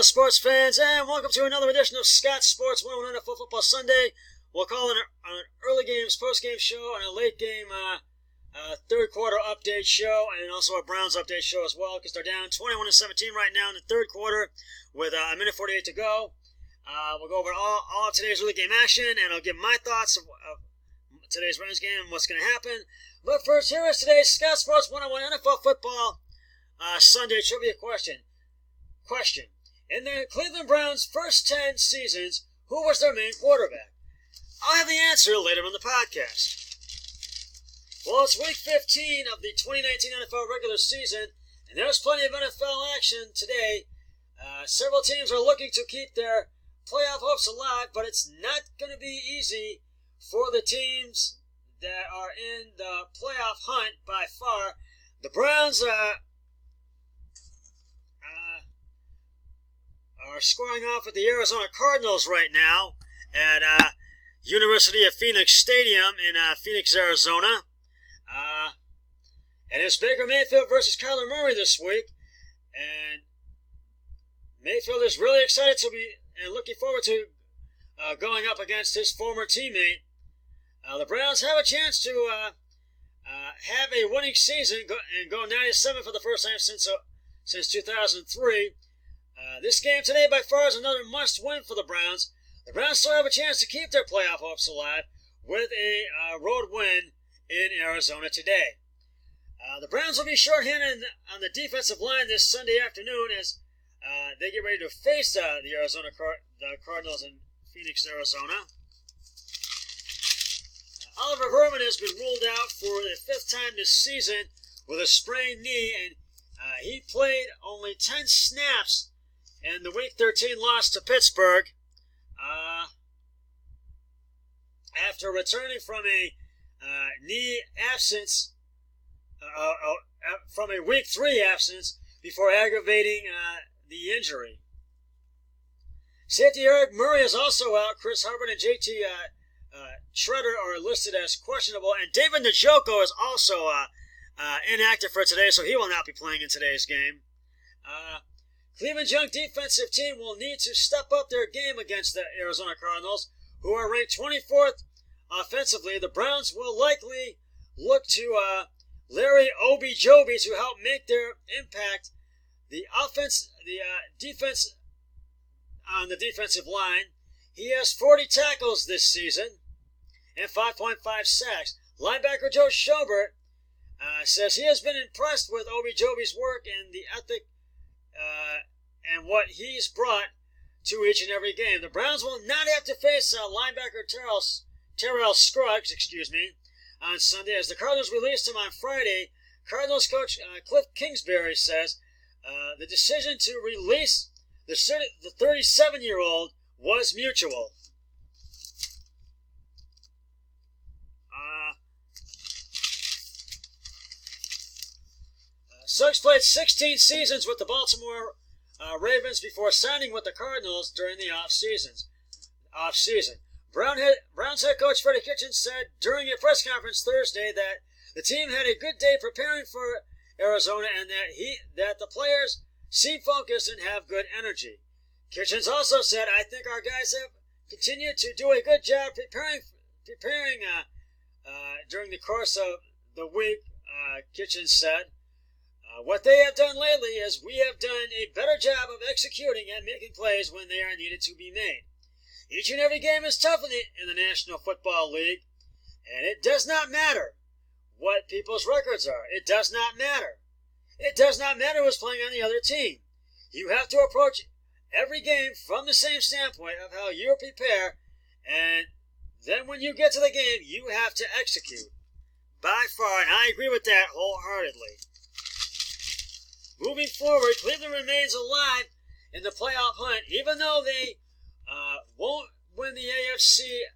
sports fans, and welcome to another edition of Scott Sports 101 NFL Football Sunday. We'll call it an early games, post-game show, and a late game third quarter update show, and also a Browns update show as well, because they're down 21-17 right now in the third quarter with a minute 48 to go. We'll go over all of today's early game action, and I'll give my thoughts of today's Browns game and what's going to happen. But first, here is today's Scott Sports 101 NFL Football Sunday trivia question. In the Cleveland Browns' first 10 seasons, who was their main quarterback? I'll have the answer later in the podcast. Well, it's week 15 of the 2019 NFL regular season, and there's plenty of NFL action today. Several teams are looking to keep their playoff hopes alive, but it's not going to be easy for the teams that are in the playoff hunt by far. The Browns are scoring off with the Arizona Cardinals right now at University of Phoenix Stadium in Phoenix, Arizona. And it's Baker Mayfield versus Kyler Murray this week. And Mayfield is really excited to be and looking forward to going up against his former teammate. The Browns have a chance to have a winning season and go 9-7 for the first time since 2003. This game today by far is another must-win for the Browns. The Browns still have a chance to keep their playoff hopes alive with a road win in Arizona today. The Browns will be short-handed on the defensive line this Sunday afternoon as they get ready to face the Arizona Cardinals in Phoenix, Arizona. Oliver Vernon has been ruled out for the fifth time this season with a sprained knee, and he played only 10 snaps in the Week 13 loss to Pittsburgh after returning from a knee absence, from a Week 3 absence before aggravating the injury. Safety Eric Murray is also out. Chris Hubbard and JT Shredder are listed as questionable, and David Njoku is also inactive for today, so he will not be playing in today's game. Cleveland's young defensive team will need to step up their game against the Arizona Cardinals, who are ranked 24th offensively. The Browns will likely look to Larry Obijobi to help make their impact. The defense on the defensive line, he has 40 tackles this season and 5.5 sacks. Linebacker Joe Schobert says he has been impressed with Obijobi's work and the ethic and what he's brought to each and every game. The Browns will not have to face linebacker Terrell Scruggs, on Sunday, as the Cardinals released him on Friday. Cardinals coach Cliff Kingsbury says the decision to release the 37-year-old was mutual. Suggs played 16 seasons with the Baltimore Ravens before signing with the Cardinals during the off-season. Browns head coach Freddie Kitchens said during a press conference Thursday that the team had a good day preparing for Arizona and that the players seem focused and have good energy. Kitchens also said, "I think our guys have continued to do a good job preparing during the course of the week." Kitchens said, "What they have done lately is we have done a better job of executing and making plays when they are needed to be made. Each and every game is tough in the National Football League, and it does not matter what people's records are. It does not matter. It does not matter who's playing on the other team. You have to approach every game from the same standpoint of how you prepare, and then when you get to the game, you have to execute." By far, and I agree with that wholeheartedly. Moving forward, Cleveland remains alive in the playoff hunt, even though they won't win the AFC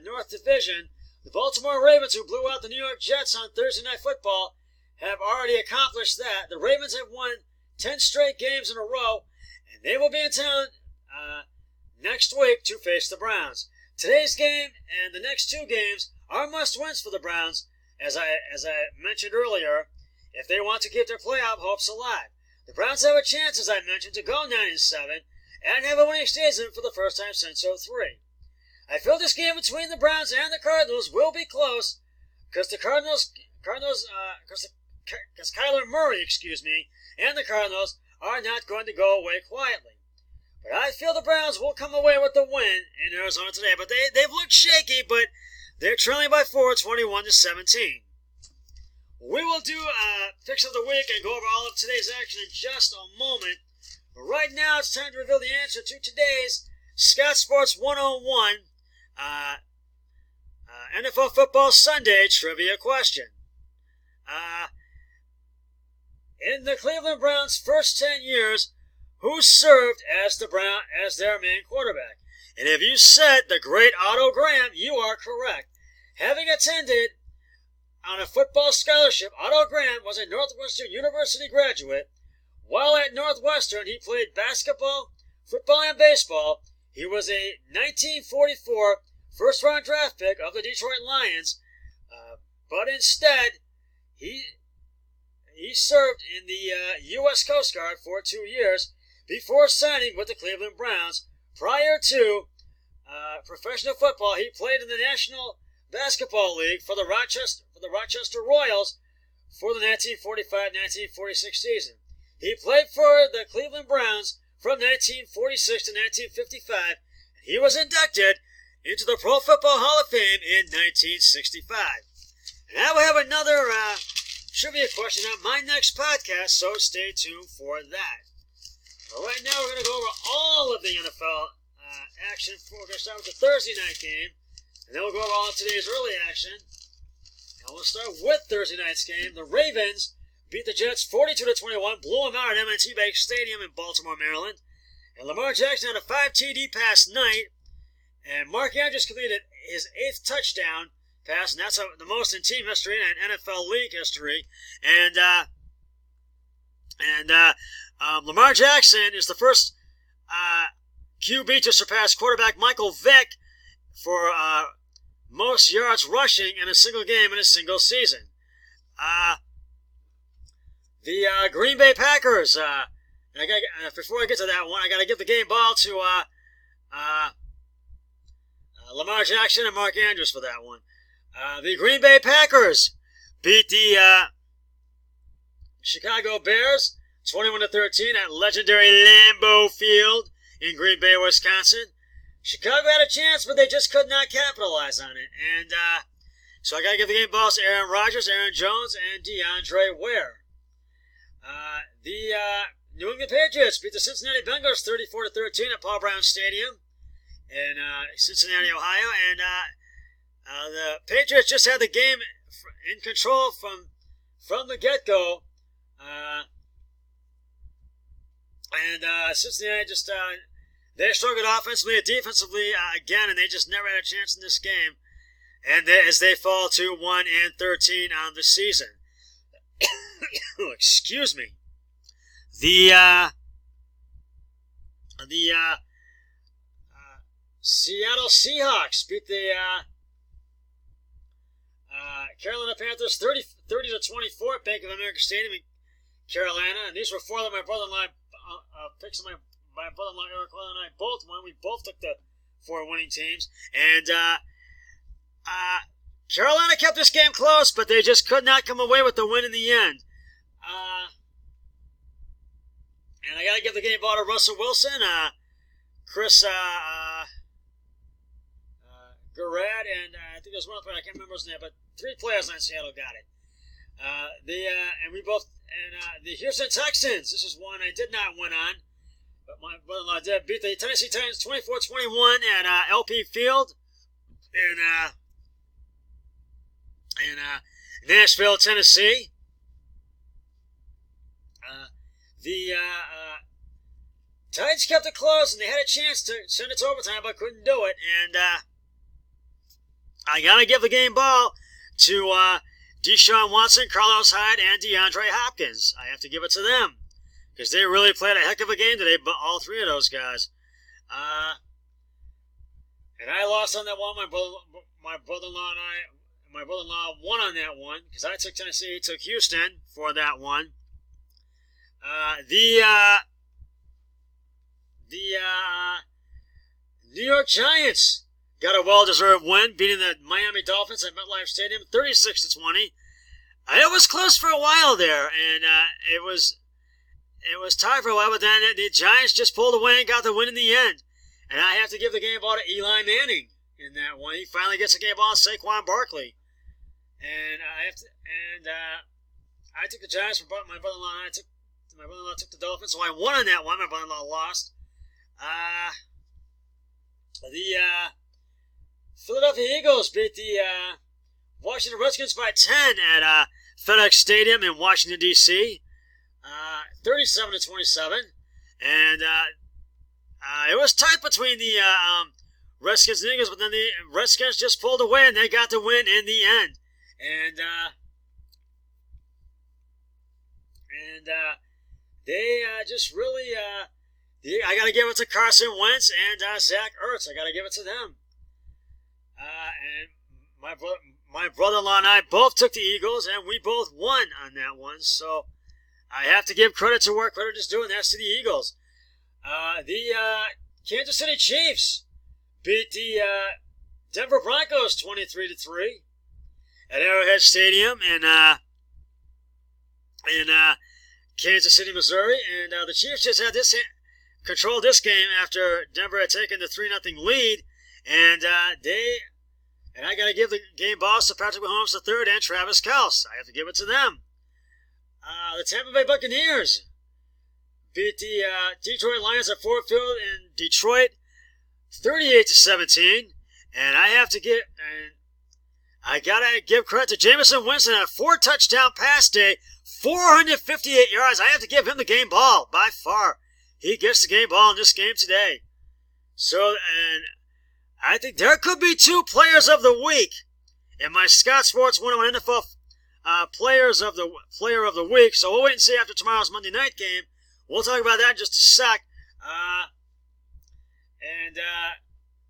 North Division. The Baltimore Ravens, who blew out the New York Jets on Thursday Night Football, have already accomplished that. The Ravens have won 10 straight games in a row, and they will be in town next week to face the Browns. Today's game and the next two games are must-wins for the Browns, as I mentioned earlier, if they want to keep their playoff hopes alive. The Browns have a chance, as I mentioned, to go 9-7 and have a winning season for the first time since '03. I feel this game between the Browns and the Cardinals will be close because Kyler Murray, and the Cardinals are not going to go away quietly. But I feel the Browns will come away with the win in Arizona today. But they've looked shaky, but they're trailing by 4, 21-17. We will do picks of the week and go over all of today's action in just a moment. But right now, it's time to reveal the answer to today's Scott Sports 101 NFL Football Sunday trivia question. In the Cleveland Browns' first 10 years, who served as their main quarterback? And if you said the great Otto Graham, you are correct. Having attended on a football scholarship, Otto Graham was a Northwestern University graduate. While at Northwestern, he played basketball, football, and baseball. He was a 1944 first-round draft pick of the Detroit Lions, but instead, he served in the U.S. Coast Guard for 2 years before signing with the Cleveland Browns. Prior to professional football, he played in the National Basketball League for the Rochester Royals for the 1945-1946 season. He played for the Cleveland Browns from 1946 to 1955. He was inducted into the Pro Football Hall of Fame in 1965. And I will have another trivia question on my next podcast, so stay tuned for that. But right now, we're going to go over all of the NFL action. We're going to start with the Thursday night game, and then we'll go over all of today's early action. And we'll start with Thursday night's game. The Ravens beat the Jets 42-21, blew them out at M&T Bank Stadium in Baltimore, Maryland. And Lamar Jackson had a 5 TD pass night, and Mark Andrews completed his 8th touchdown pass, and that's the most in team history and NFL league history. And Lamar Jackson is the first QB to surpass quarterback Michael Vick for most yards rushing in a single game in a single season. The Green Bay Packers, before I get to that one, I got to give the game ball to Lamar Jackson and Mark Andrews for that one. The Green Bay Packers beat the Chicago Bears 21-13 at legendary Lambeau Field in Green Bay, Wisconsin. Chicago had a chance, but they just could not capitalize on it. And so I got to give the game balls to Aaron Rodgers, Aaron Jones, and DeAndre Ware. The New England Patriots beat the Cincinnati Bengals 34-13 at Paul Brown Stadium in Cincinnati, Ohio. And the Patriots just had the game in control from the get-go. And Cincinnati just they struggled offensively and defensively again, and they just never had a chance in this game. And as they fall to 1-13 on the season. Excuse me. The Seattle Seahawks beat the Carolina Panthers 30-24 at Bank of America Stadium in Carolina, and these were four that my brother-in-law picks. My brother-in-law Eric Well and I both won. We both took the 4 winning teams, and Carolina kept this game close, but they just could not come away with the win in the end. And I got to give the game ball to Russell Wilson, Chris Garrett, and I think there's one other player, I can't remember his name, but 3 players on Seattle got it. The Houston Texans, this is one I did not win on, but my brother-in-law did, beat the Tennessee Titans 24-21 at LP Field in Nashville, Tennessee. The Titans kept it close, and they had a chance to send it to overtime, but couldn't do it. And I gotta give the game ball to Deshaun Watson, Carlos Hyde, and DeAndre Hopkins. I have to give it to them because they really played a heck of a game today. But all 3 of those guys. And I lost on that one. My brother-in-law won on that one because I took Tennessee, he took Houston for that one. The New York Giants got a well-deserved win, beating the Miami Dolphins at MetLife Stadium 36-20. It was close for a while there, and it was tied for a while, but then the Giants just pulled away and got the win in the end. And I have to give the game ball to Eli Manning in that one. He finally gets the game ball to Saquon Barkley. And I took the Giants. My brother-in-law took the Dolphins, so I won on that one. My brother-in-law lost. The Philadelphia Eagles beat the Washington Redskins by 10 at FedEx Stadium in Washington, D.C., 37-27. And it was tight between the Redskins and Eagles, but then the Redskins just pulled away and they got the win in the end. And they just really, I got to give it to Carson Wentz and Zach Ertz. I got to give it to them. And my brother-in-law and I both took the Eagles, and we both won on that one. So I have to give credit to where credit is due, and that's to the Eagles. The Kansas City Chiefs beat the Denver Broncos 23-3 at Arrowhead Stadium in Kansas City, Missouri. And the Chiefs just had controlled this game after Denver had taken the 3-0 lead. And I got to give the game balls to Patrick Mahomes III and Travis Kelce. I have to give it to them. The Tampa Bay Buccaneers beat the Detroit Lions at Ford Field in Detroit 38-17. And I gotta give credit to Jameson Winston at a 4-touchdown pass day, 458 yards. I have to give him the game ball by far. He gets the game ball in this game today. So, and I think there could be 2 players of the week in my Scott Sports 101 NFL player of the week. So we'll wait and see after tomorrow's Monday night game. We'll talk about that in just a sec.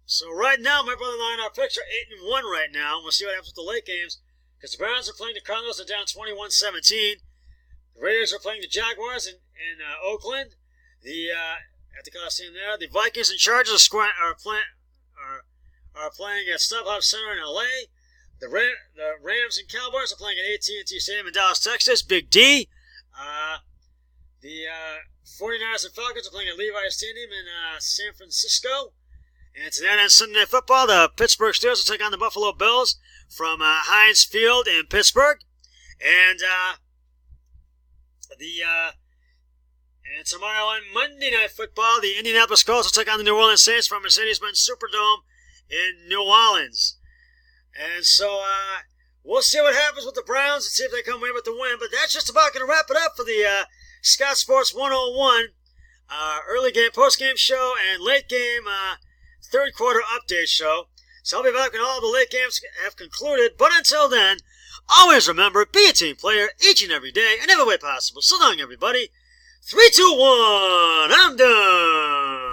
So right now, my brother-in-law and our picks are 8-1 right now. We'll see what happens with the late games, because the Browns are playing the Cardinals. They're down 21-17. The Raiders are playing the Jaguars in Oakland. At the Coliseum there. The Vikings and Chargers are playing at StubHub Center in LA. The Rams and Cowboys are playing at AT&T Stadium in Dallas, Texas. Big D. The 49ers and Falcons are playing at Levi's Stadium in San Francisco. And tonight on Sunday Night Football, the Pittsburgh Steelers will take on the Buffalo Bills from Heinz Field in Pittsburgh. And tomorrow on Monday Night Football, the Indianapolis Colts will take on the New Orleans Saints from Mercedes-Benz Superdome in New Orleans. And so we'll see what happens with the Browns and see if they come away with the win. But that's just about going to wrap it up for the Scott Sports 101 early game, post-game show, and late game third quarter update show. So I'll be back when all the late games have concluded. But until then, always remember, be a team player each and every day in every way possible. So long, everybody. 3, 2, 1, I'm done.